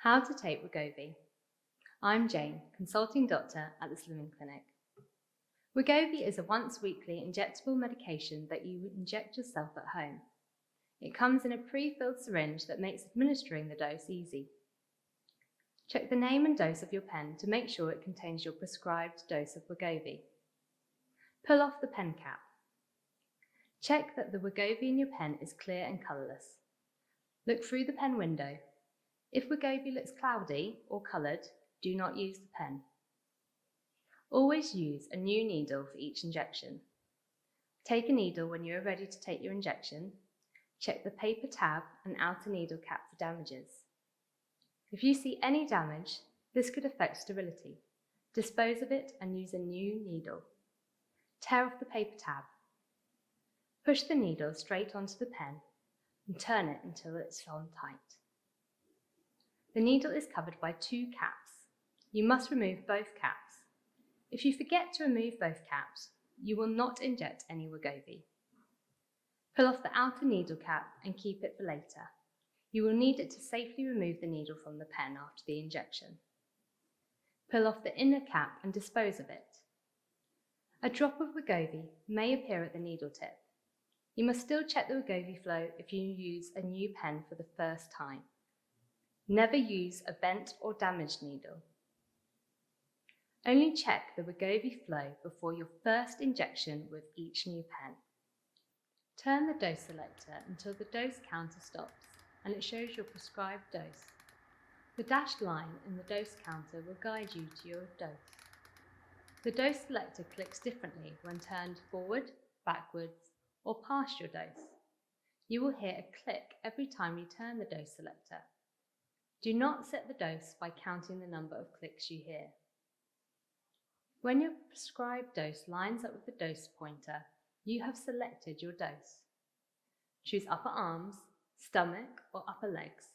How to take Wegovy. I'm Jane, consulting doctor at the Slimming Clinic. Wegovy is a once-weekly injectable medication that you inject yourself at home. It comes in a pre-filled syringe that makes administering the dose easy. Check the name and dose of your pen to make sure it contains your prescribed dose of Wegovy. Pull off the pen cap. Check that the Wegovy in your pen is clear and colourless. Look through the pen window. If Wegovy looks cloudy or coloured, do not use the pen. Always use a new needle for each injection. Take a needle when you are ready to take your injection. Check the paper tab and outer needle cap for damages. If you see any damage, this could affect sterility. Dispose of it and use a new needle. Tear off the paper tab. Push the needle straight onto the pen and turn it until it's on tight. The needle is covered by 2 caps. You must remove both caps. If you forget to remove both caps, you will not inject any Wegovy. Pull off the outer needle cap and keep it for later. You will need it to safely remove the needle from the pen after the injection. Pull off the inner cap and dispose of it. A drop of Wegovy may appear at the needle tip. You must still check the Wegovy flow if you use a new pen for the first time. Never use a bent or damaged needle. Only check the Wegovy flow before your first injection with each new pen. Turn the dose selector until the dose counter stops and it shows your prescribed dose. The dashed line in the dose counter will guide you to your dose. The dose selector clicks differently when turned forward, backwards, or past your dose. You will hear a click every time you turn the dose selector. Do not set the dose by counting the number of clicks you hear. When your prescribed dose lines up with the dose pointer, you have selected your dose. Choose upper arms, stomach, or upper legs.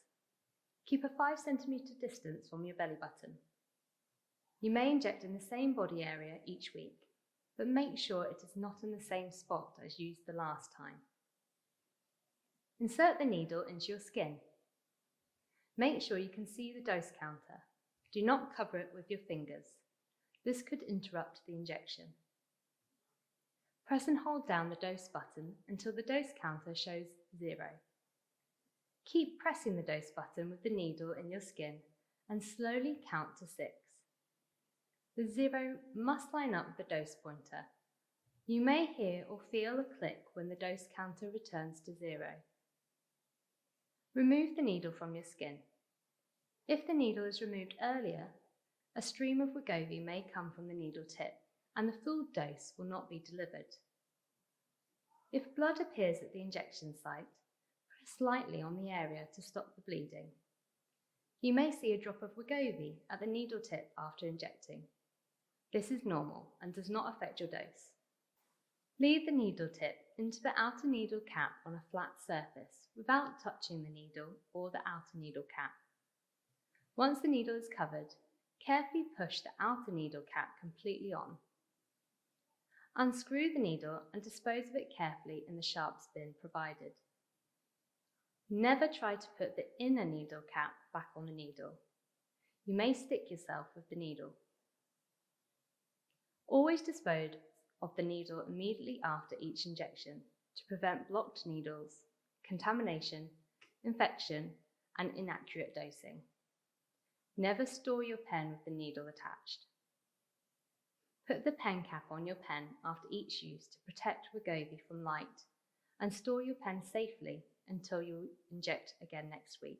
Keep a 5 cm distance from your belly button. You may inject in the same body area each week, but make sure it is not in the same spot as used the last time. Insert the needle into your skin. Make sure you can see the dose counter. Do not cover it with your fingers. This could interrupt the injection. Press and hold down the dose button until the dose counter shows 0. Keep pressing the dose button with the needle in your skin and slowly count to 6. The 0 must line up with the dose pointer. You may hear or feel a click when the dose counter returns to 0. Remove the needle from your skin. If the needle is removed earlier, a stream of Wegovy may come from the needle tip and the full dose will not be delivered. If blood appears at the injection site, press lightly on the area to stop the bleeding. You may see a drop of Wegovy at the needle tip after injecting. This is normal and does not affect your dose. Leave the needle tip into the outer needle cap on a flat surface without touching the needle or the outer needle cap. Once the needle is covered, carefully push the outer needle cap completely on. Unscrew the needle and dispose of it carefully in the sharps bin provided. Never try to put the inner needle cap back on the needle. You may stick yourself with the needle. Always dispose of the needle immediately after each injection to prevent blocked needles, contamination, infection, and inaccurate dosing. Never store your pen with the needle attached. Put the pen cap on your pen after each use to protect Wegovy from light and store your pen safely until you inject again next week.